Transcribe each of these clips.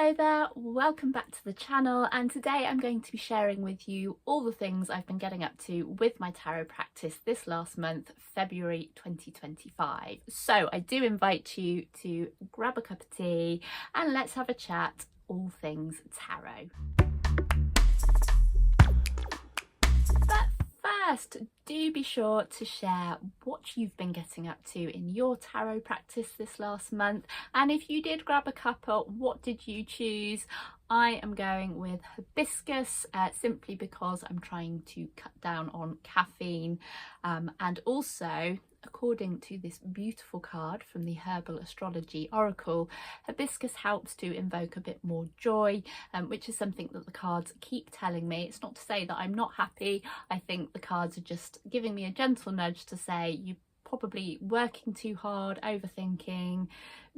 Hello there, welcome back to the channel, and today I'm going to be sharing with you all the things I've been getting up to with my tarot practice this last month, February 2025. So I do invite you to grab a cup of tea and let's have a chat all things tarot. But first, do be sure to share what you've been getting up to in your tarot practice this last month, and if you did grab a cuppa, what did you choose? I am going with hibiscus simply because I'm trying to cut down on caffeine, and also, according to this beautiful card from the Herbal Astrology Oracle, hibiscus helps to invoke a bit more joy, which is something that the cards keep telling me. It's not to say that I'm not happy. I think the cards are just giving me a gentle nudge to say you're probably working too hard, overthinking,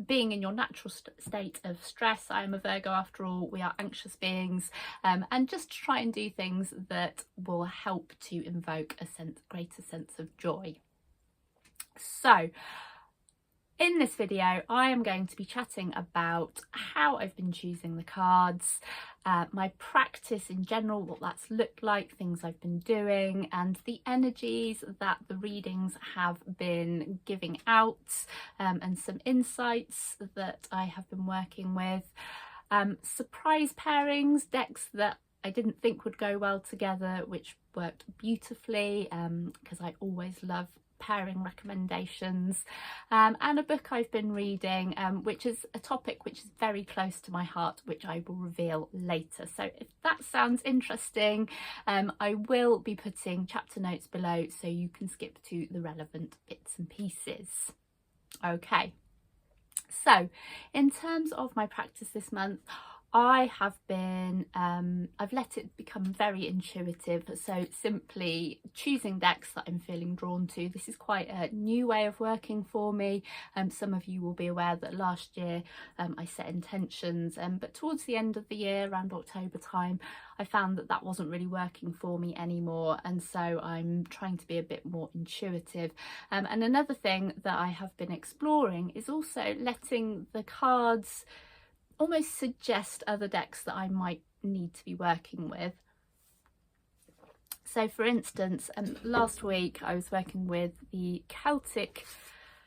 being in your natural state of stress. I am a Virgo after all, we are anxious beings, and just try and do things that will help to invoke a greater sense of joy. So in this video I am going to be chatting about how I've been choosing the cards, my practice in general, what that's looked like, things I've been doing, and the energies that the readings have been giving out, and some insights that I have been working with, surprise pairings, decks that I didn't think would go well together which worked beautifully, because I always love pairing recommendations, and a book I've been reading, which is a topic which is very close to my heart, which I will reveal later. So if that sounds interesting, I will be putting chapter notes below so you can skip to the relevant bits and pieces. Okay, so in terms of my practice this month, I have been, I've let it become very intuitive, so simply choosing decks that I'm feeling drawn to. This is quite a new way of working for me. Some of you will be aware that last year I set intentions, but towards the end of the year, around October time, I found that that wasn't really working for me anymore, and so I'm trying to be a bit more intuitive. And another thing that I have been exploring is also letting the cards almost suggest other decks that I might need to be working with. So for instance, last week I was working with the Celtic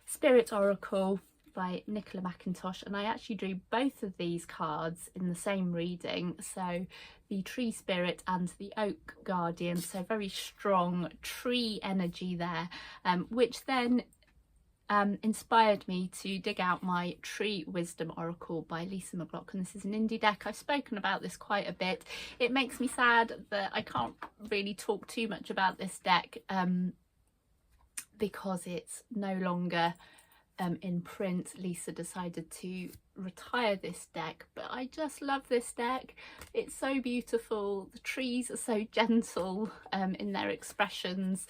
Spirit Oracle by Nicola McIntosh, and I actually drew both of these cards in the same reading, so the Tree Spirit and the Oak Guardian, so very strong tree energy there, which then inspired me to dig out my Tree Wisdom Oracle by Lisa McLaughlin. This is an indie deck. I've spoken about this quite a bit. It makes me sad that I can't really talk too much about this deck, because it's no longer in print. Lisa decided to retire this deck, but I just love this deck. It's so beautiful. The trees are so gentle in their expressions.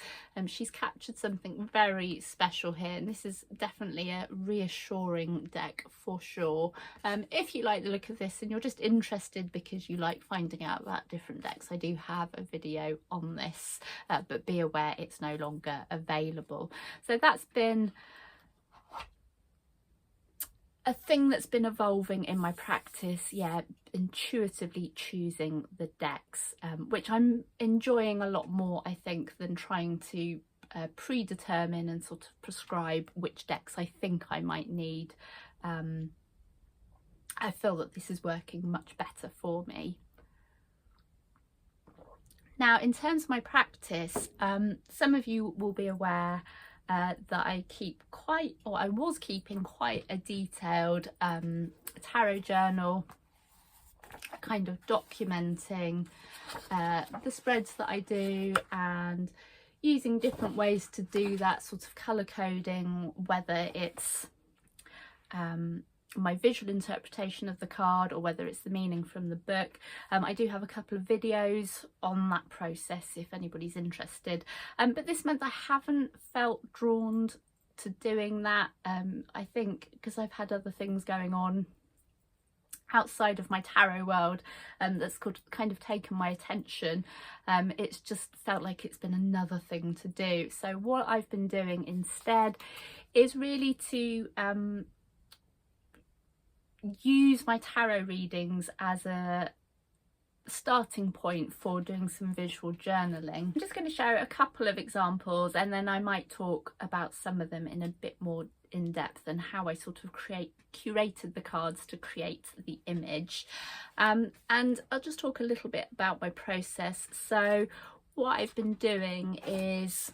She's captured something very special here, and this is definitely a reassuring deck for sure. If you like the look of this and you're just interested because you like finding out about different decks, I do have a video on this, but be aware it's no longer available. So that's been a thing that's been evolving in my practice, yeah, intuitively choosing the decks, which I'm enjoying a lot more, I think, than trying to predetermine and sort of prescribe which decks I think I might need. I feel that this is working much better for me. Now, in terms of my practice, some of you will be aware that I keep I was keeping quite a detailed tarot journal, kind of documenting the spreads that I do and using different ways to do that, sort of colour coding, whether it's my visual interpretation of the card or whether it's the meaning from the book. I do have a couple of videos on that process if anybody's interested, but this month I haven't felt drawn to doing that. I think because I've had other things going on outside of my tarot world that's kind of taken my attention. It's just felt like it's been another thing to do. So what I've been doing instead is really to use my tarot readings as a starting point for doing some visual journaling. I'm just going to share a couple of examples, and then I might talk about some of them in a bit more in depth and how I sort of curated the cards to create the image. And I'll just talk a little bit about my process. So what I've been doing is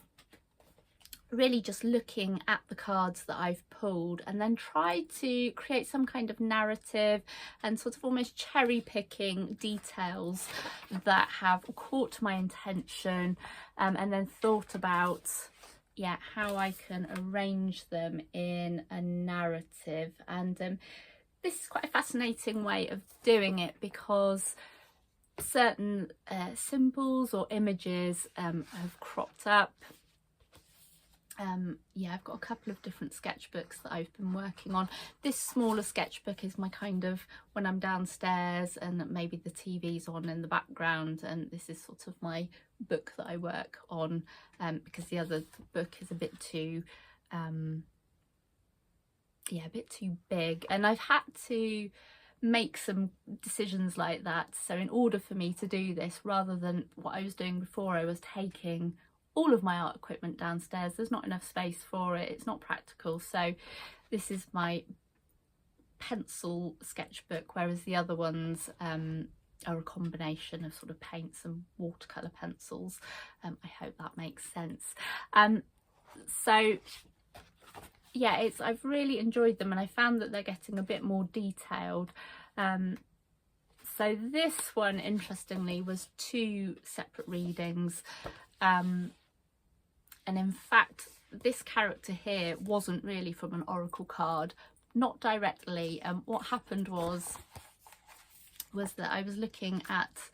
really just looking at the cards that I've pulled and then tried to create some kind of narrative and sort of almost cherry picking details that have caught my attention, and then thought about how I can arrange them in a narrative. And this is quite a fascinating way of doing it, because certain symbols or images have cropped up. I've got a couple of different sketchbooks that I've been working on. This smaller sketchbook is my kind of when I'm downstairs and maybe the TV's on in the background, and this is sort of my book that I work on, because the other book is a bit too big, and I've had to make some decisions like that. So in order for me to do this, rather than what I was doing before, I was taking all of my art equipment downstairs. There's not enough space for it, it's not practical. So this is my pencil sketchbook, whereas the other ones are a combination of sort of paints and watercolour pencils. I hope that makes sense. So yeah, I've really enjoyed them, and I found that they're getting a bit more detailed. So this one, interestingly, was 2 separate readings. And in fact, this character here wasn't really from an oracle card, not directly. What happened was that I was looking at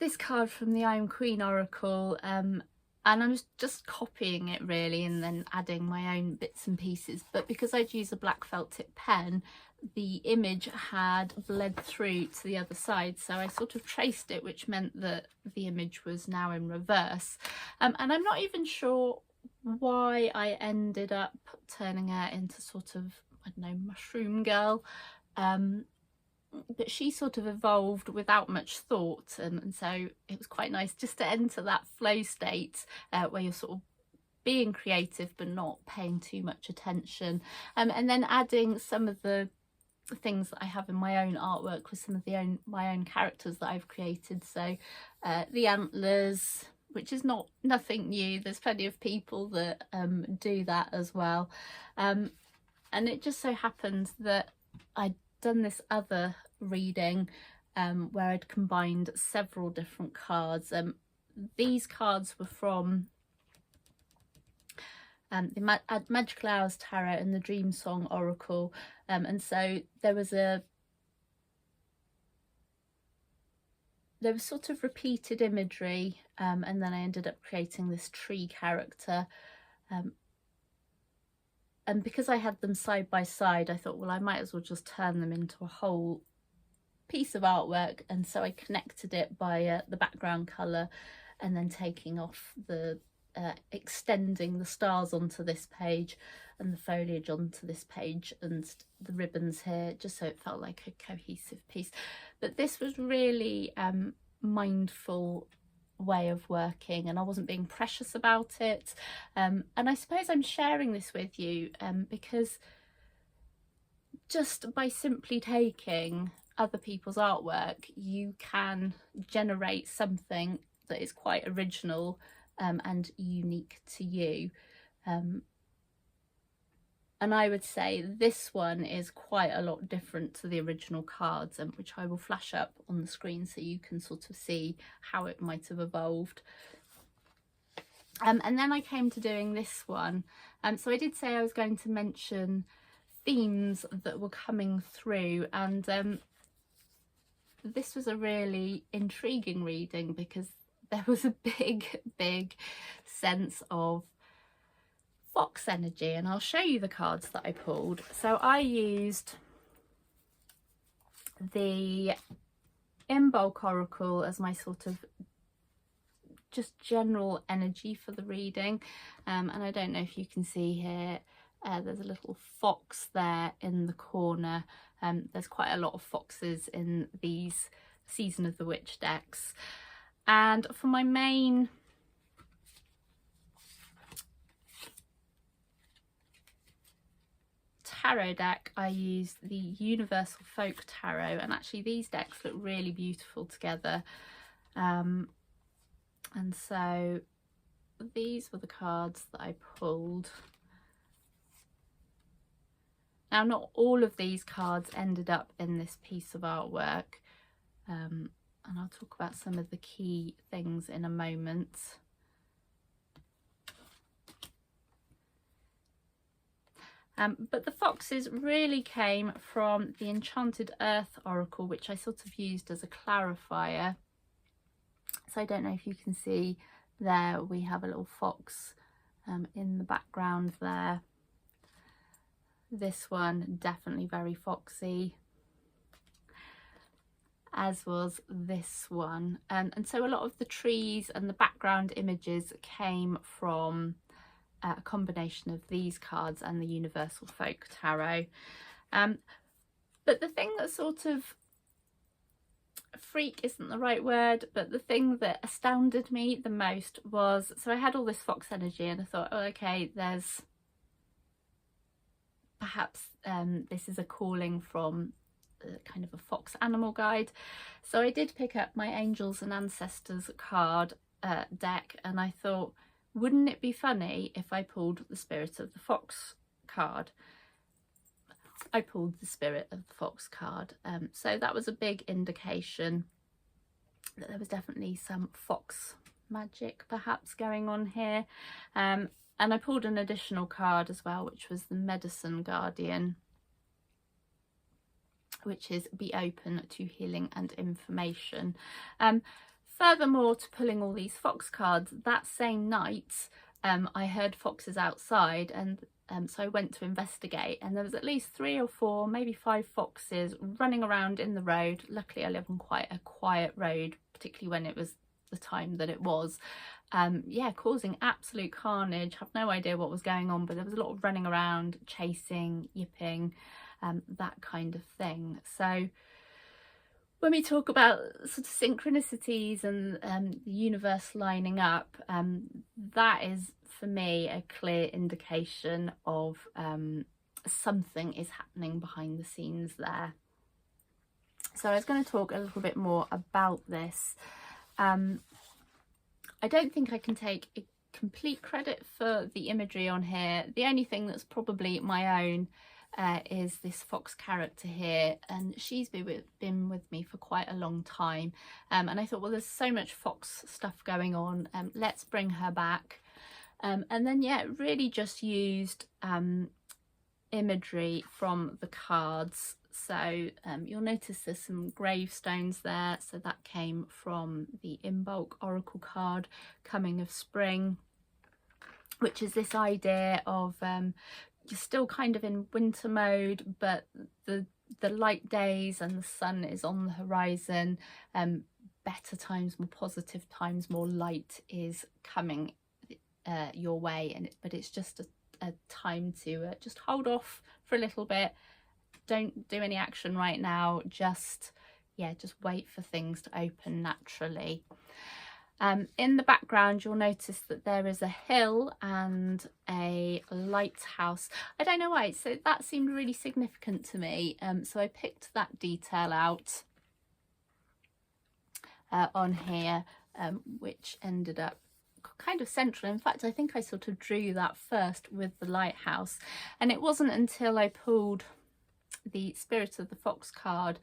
this card from the I Am Queen Oracle, and I was just copying it really, and then adding my own bits and pieces. But because I'd used a black felt tip pen, the image had bled through to the other side, so I sort of traced it, which meant that the image was now in reverse. And I'm not even sure why I ended up turning her into sort of, I don't know, mushroom girl, but she sort of evolved without much thought, and so it was quite nice just to enter that flow state where you're sort of being creative but not paying too much attention, and then adding some of the things that I have in my own artwork with some of my own characters that I've created. So the antlers, which is nothing new, there's plenty of people that do that as well, and it just so happened that I'd done this other reading where I'd combined several different cards. These cards were from the Magical Hours Tarot and the Dream Song Oracle, and so there was sort of repeated imagery, and then I ended up creating this tree character, and because I had them side by side, I thought, well, I might as well just turn them into a whole piece of artwork. And so I connected it by the background colour, and then taking off the extending the stars onto this page and the foliage onto this page and the ribbons here, just so it felt like a cohesive piece. But this was really mindful way of working, and I wasn't being precious about it, and I suppose I'm sharing this with you because just by simply taking other people's artwork, you can generate something that is quite original and unique to you, and I would say this one is quite a lot different to the original cards, which I will flash up on the screen so you can sort of see how it might have evolved. And then I came to doing this one. So I did say I was going to mention themes that were coming through, and this was a really intriguing reading because there was a big sense of fox energy, and I'll show you the cards that I pulled. So I used the Imbolc Oracle as my sort of just general energy for the reading, and I don't know if you can see here, There's a little fox there in the corner. There's quite a lot of foxes in these Season of the Witch decks. And for my main tarot deck, I used the Universal Folk Tarot, and actually these decks look really beautiful together. And so these were the cards that I pulled. Now, not all of these cards ended up in this piece of artwork, and I'll talk about some of the key things in a moment. But the foxes really came from the Enchanted Earth Oracle, which I sort of used as a clarifier. So I don't know if you can see there, we have a little fox in the background there. This one definitely very foxy, as was this one. And so a lot of the trees and the background images came from a combination of these cards and the Universal Folk Tarot. But the thing that sort of, freak isn't the right word, but the thing that astounded me the most was, so I had all this fox energy and I thought, oh, okay, there's perhaps this is a calling from kind of a fox animal guide. So I did pick up my Angels and Ancestors card deck, and I thought, wouldn't it be funny if I pulled the Spirit of the Fox card? I pulled the Spirit of the Fox card. So that was a big indication that there was definitely some fox magic perhaps going on here. And I pulled an additional card as well, which was the Medicine Guardian, which is be open to healing and information. Furthermore to pulling all these fox cards, that same night I heard foxes outside, and so I went to investigate, and there was at least 3 or 4, maybe 5 foxes running around in the road. Luckily I live on quite a quiet road, particularly when it was the time that it was. Yeah, causing absolute carnage. Have no idea what was going on, but there was a lot of running around, chasing, yipping, that kind of thing. So when we talk about sort of synchronicities and the universe lining up, that is for me a clear indication of something is happening behind the scenes there. So I was going to talk a little bit more about this. I don't think I can take complete credit for the imagery on here. The only thing that's probably my own is this fox character here, and she's been with me for quite a long time, and I thought, well, there's so much fox stuff going on, let's bring her back. And then yeah, really just used imagery from the cards. So you'll notice there's some gravestones there, so that came from the In Bulk Oracle card, Coming of Spring, which is this idea of you're still kind of in winter mode, but the light days and the sun is on the horizon. Better times, more positive times, more light is coming your way, but it's just a time to just hold off for a little bit. Don't do any action right now. Just wait for things to open naturally. In the background, you'll notice that there is a hill and a lighthouse. I don't know why, so that seemed really significant to me. So I picked that detail out on here, which ended up kind of central. In fact, I think I sort of drew that first with the lighthouse, and it wasn't until I pulled the Spirit of the Fox card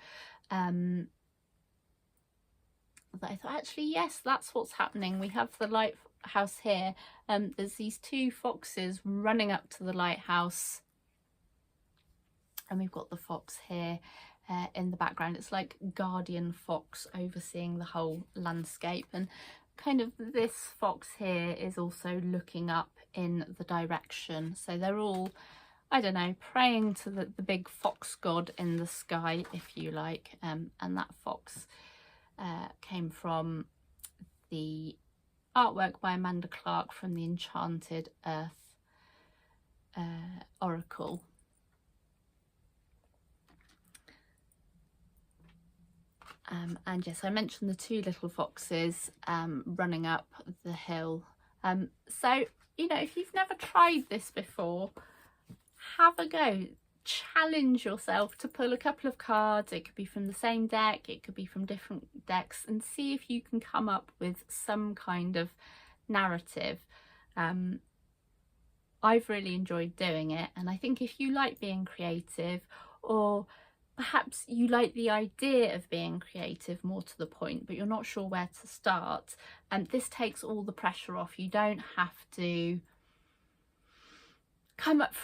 that I thought, actually, yes, that's what's happening. We have the lighthouse here. There's these 2 foxes running up to the lighthouse, and we've got the fox here in the background. It's like guardian fox overseeing the whole landscape, and kind of this fox here is also looking up in the direction. So they're all, I don't know, praying to the big fox god in the sky, if you like. And that fox came from the artwork by Amanda Clark from the Enchanted Earth oracle. And yes, I mentioned the two little foxes running up the hill. So, you know, if you've never tried this before, have a go. Challenge yourself to pull a couple of cards. It could be from the same deck, it could be from different decks, and see if you can come up with some kind of narrative. I've really enjoyed doing it, and I think if you like being creative, or perhaps you like the idea of being creative more to the point, but you're not sure where to start, and this takes all the pressure off. You don't have to come up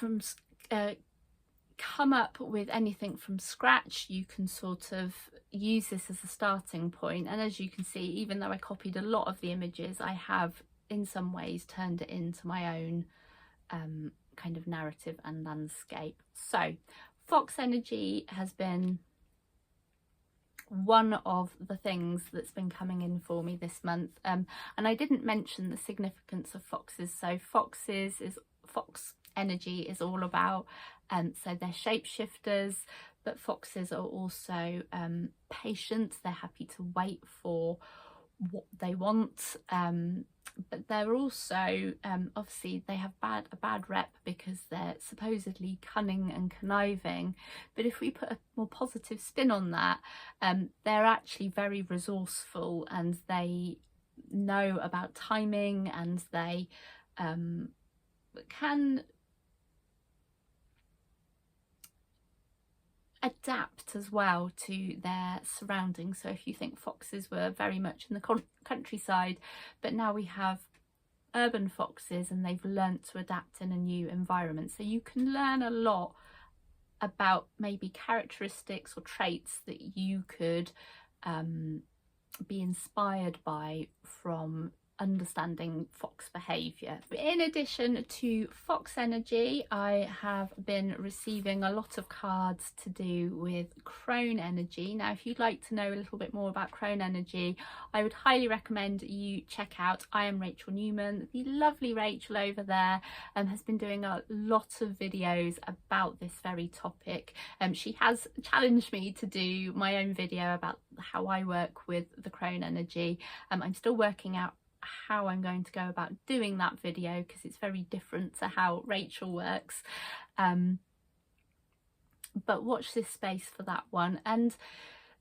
with anything from scratch. You can sort of use this as a starting point, and as you can see, even though I copied a lot of the images, I have in some ways turned it into my own kind of narrative and landscape. So fox energy has been one of the things that's been coming in for me this month, and I didn't mention the significance of foxes. So fox energy is all about so they're shapeshifters, but foxes are also patient. They're happy to wait for what they want, but they're also obviously they have a bad rep because they're supposedly cunning and conniving, but if we put a more positive spin on that, they're actually very resourceful, and they know about timing, and they can adapt as well to their surroundings. So if you think foxes were very much in the countryside, but now we have urban foxes, and they've learnt to adapt in a new environment. So you can learn a lot about maybe characteristics or traits that you could be inspired by from understanding fox behavior. In addition to fox energy, I have been receiving a lot of cards to do with crone energy. Now, if you'd like to know a little bit more about crone energy, I would highly recommend you check out I Am Rachel Newman. The lovely Rachel over there has been doing a lot of videos about this very topic. She has challenged me to do my own video about how I work with the crone energy. I'm still working out how I'm going to go about doing that video, because it's very different to how Rachel works, but watch this space for that one. And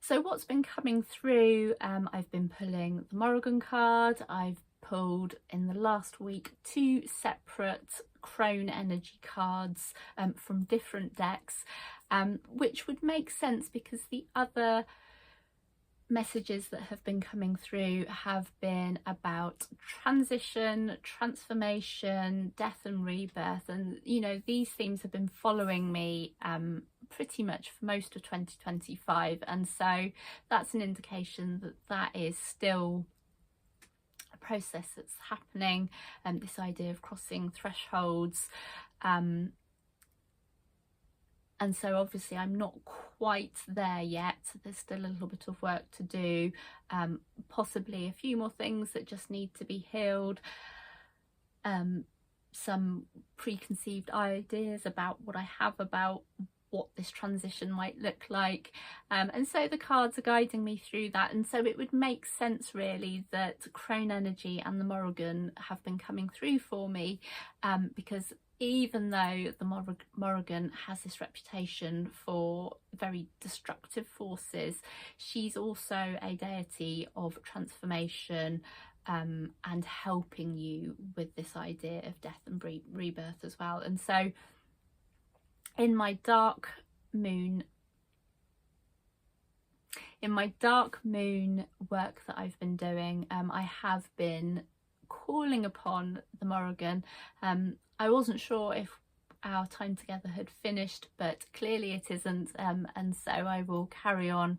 so what's been coming through, I've been pulling the Morrigan card. I've pulled in the last week 2 separate crone energy cards from different decks, which would make sense because the other messages that have been coming through have been about transition, transformation, death and rebirth, and you know, these themes have been following me pretty much for most of 2025, and so that's an indication that that is still a process that's happening, and this idea of crossing thresholds, and so obviously I'm not quite there yet. There's still a little bit of work to do, possibly a few more things that just need to be healed, some preconceived ideas about what I have about what this transition might look like, and so the cards are guiding me through that. And so it would make sense really that crone energy and the Morrigan have been coming through for me, because even though the Morrigan has this reputation for very destructive forces, she's also a deity of transformation, and helping you with this idea of death and rebirth as well. And so in my dark moon work that I've been doing, I have been calling upon the Morrigan. I wasn't sure if our time together had finished, but clearly it isn't, and so I will carry on.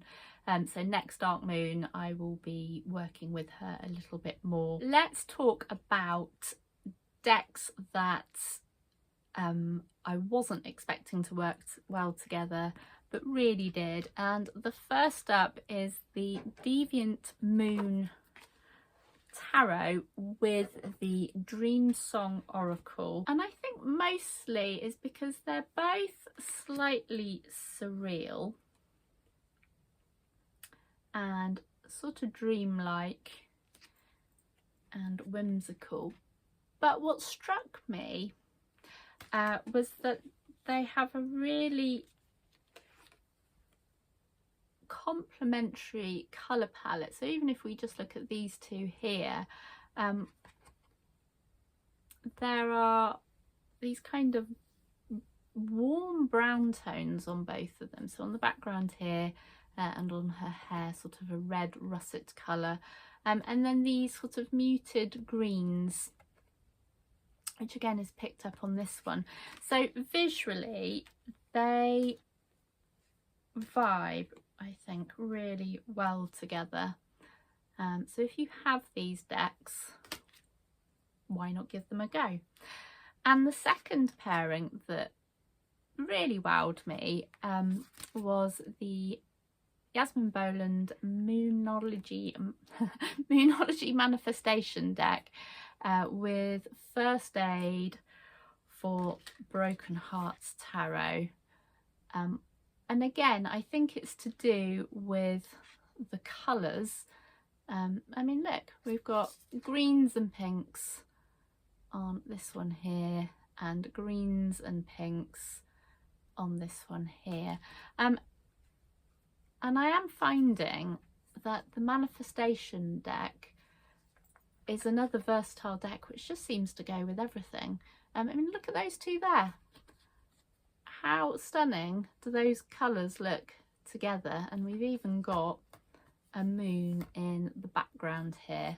So next dark moon I will be working with her a little bit more. Let's talk about decks that I wasn't expecting to work well together, but really did. And the first up is the Deviant Moon tarot with the Dream Song Oracle, and I think mostly is because they're both slightly surreal and sort of dreamlike and whimsical. But what struck me was that they have a really complementary colour palette. So even if we just look at these two here, there are these kind of warm brown tones on both of them. So on the background here and on her hair, sort of a red russet colour, and then these sort of muted greens, which again is picked up on this one. So visually they vibe, I think, really well together. So if you have these decks, why not give them a go? And the second pairing that really wowed me was the Yasmin Boland Moonology Manifestation deck with First Aid for Broken Hearts Tarot. And again, I think it's to do with the colours. I mean, look, we've got greens and pinks on this one here, and greens and pinks on this one here. And I am finding that the Manifestation deck is another versatile deck which just seems to go with everything. I mean, look at those two there. How stunning do those colours look together? And we've even got a moon in the background here.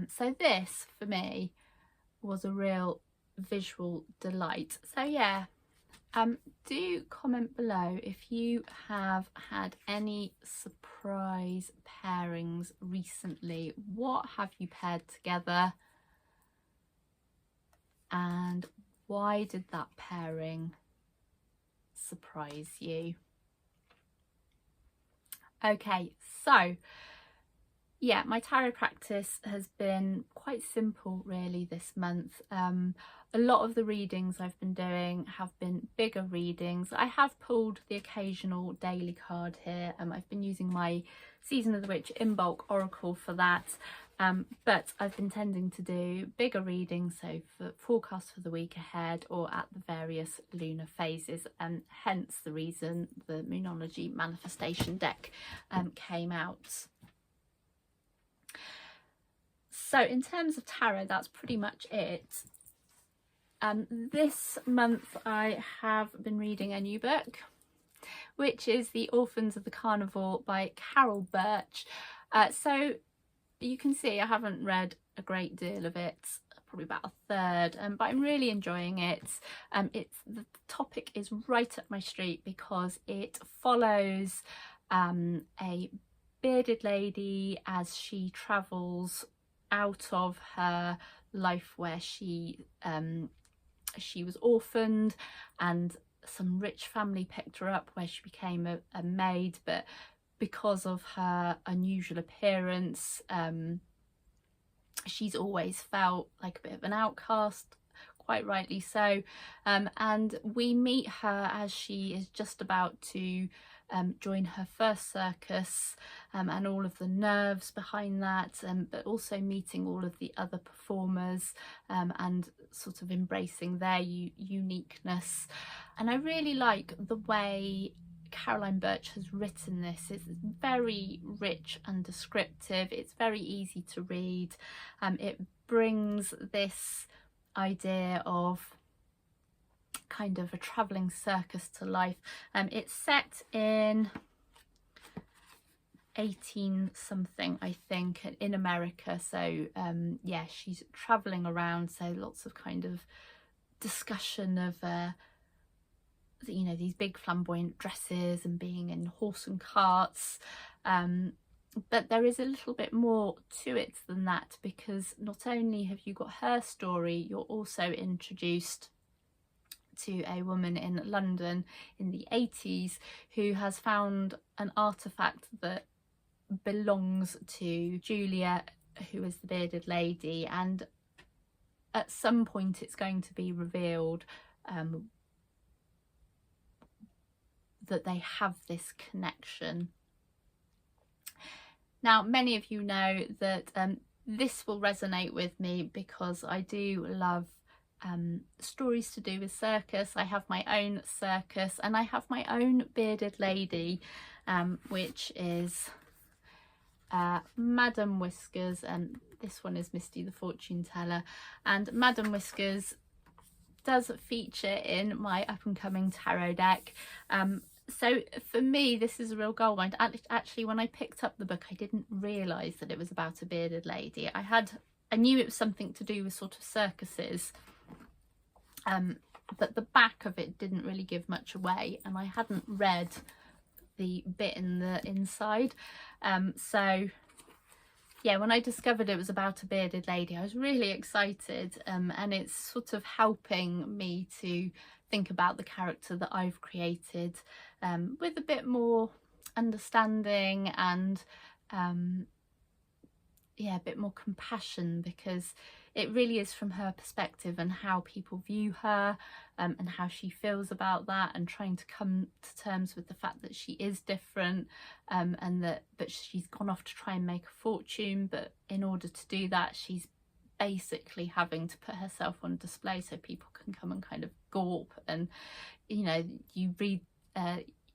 So this, for me, was a real visual delight. So yeah, do comment below if you have had any surprise pairings recently. What have you paired together? And why did that pairing surprise you? Okay, so yeah, my tarot practice has been quite simple really this month. A lot of the readings I've been doing have been bigger readings. I have pulled the occasional daily card here. I've been using my Season of the Witch in bulk oracle for that. But I've been tending to do bigger readings, so for forecast for the week ahead or at the various lunar phases, and hence the reason the Moonology Manifestation deck came out. So in terms of tarot, that's pretty much it. This month I have been reading a new book, which is The Orphans of the Carnival by Carol Birch. So you can see I haven't read a great deal of it, probably about a third, but I'm really enjoying it. The topic is right up my street because it follows a bearded lady as she travels out of her life where she was orphaned, and some rich family picked her up where she became a maid, but because of her unusual appearance, she's always felt like a bit of an outcast, quite rightly so. And we meet her as she is just about to join her first circus, and all of the nerves behind that, but also meeting all of the other performers and sort of embracing their uniqueness. And I really like the way Caroline Birch has written this. It's very rich and descriptive. It's very easy to read. It brings this idea of kind of a travelling circus to life. It's set in 18 something, I think, in America. So yeah, she's travelling around, so lots of kind of discussion of you know, these big flamboyant dresses and being in horse and carts, but there is a little bit more to it than that, because not only have you got her story, you're also introduced to a woman in London in the 80s who has found an artifact that belongs to Julia who is the bearded lady, and at some point it's going to be revealed that they have this connection. Now, many of you know that this will resonate with me because I do love stories to do with circus. I have my own circus and I have my own bearded lady, which is Madam Whiskers, and this one is Misty The Fortune Teller. And Madam Whiskers does feature in my up-and-coming tarot deck. So for me, this is a real goal. Actually, when I picked up the book, I didn't realise that it was about a bearded lady. I knew it was something to do with sort of circuses, but the back of it didn't really give much away, and I hadn't read the bit in the inside. So yeah, when I discovered it was about a bearded lady, I was really excited, and it's sort of helping me to think about the character that I've created with a bit more understanding and yeah, a bit more compassion, because it really is from her perspective and how people view her, and how she feels about that, and trying to come to terms with the fact that she is different, but she's gone off to try and make a fortune, but in order to do that she's basically having to put herself on display so people can come and kind of gawp. And you know, you read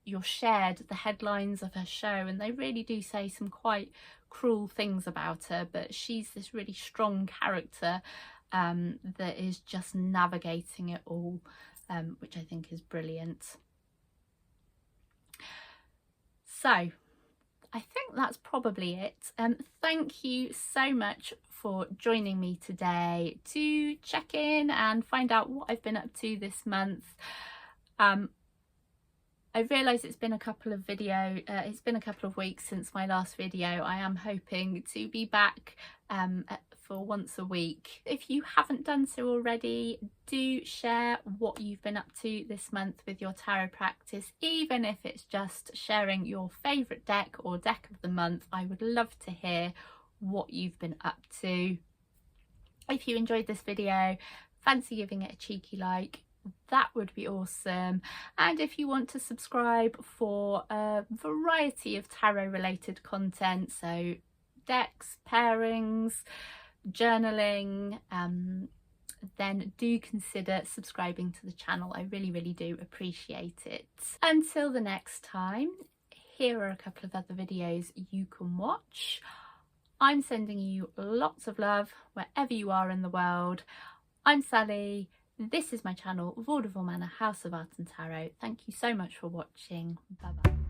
you're shared the headlines of her show, and they really do say some quite cruel things about her, but she's this really strong character that is just navigating it all, which I think is brilliant. So I think that's probably it. Thank you so much for joining me today to check in and find out what I've been up to this month. I realise it's been a couple of weeks since my last video. I am hoping to be back for once a week. If you haven't done so already, do share what you've been up to this month with your tarot practice, even if it's just sharing your favourite deck or deck of the month. I would love to hear what you've been up to. If you enjoyed this video, fancy giving it a cheeky like, that would be awesome. And if you want to subscribe for a variety of tarot related content, so decks, pairings, journaling, then do consider subscribing to the channel. I really do appreciate it. Until the next time, here are a couple of other videos you can watch. I'm sending you lots of love wherever you are in the world. I'm Sally. This is my channel, Vaudeville Manor House of Art and Tarot. Thank you so much for watching. Bye bye.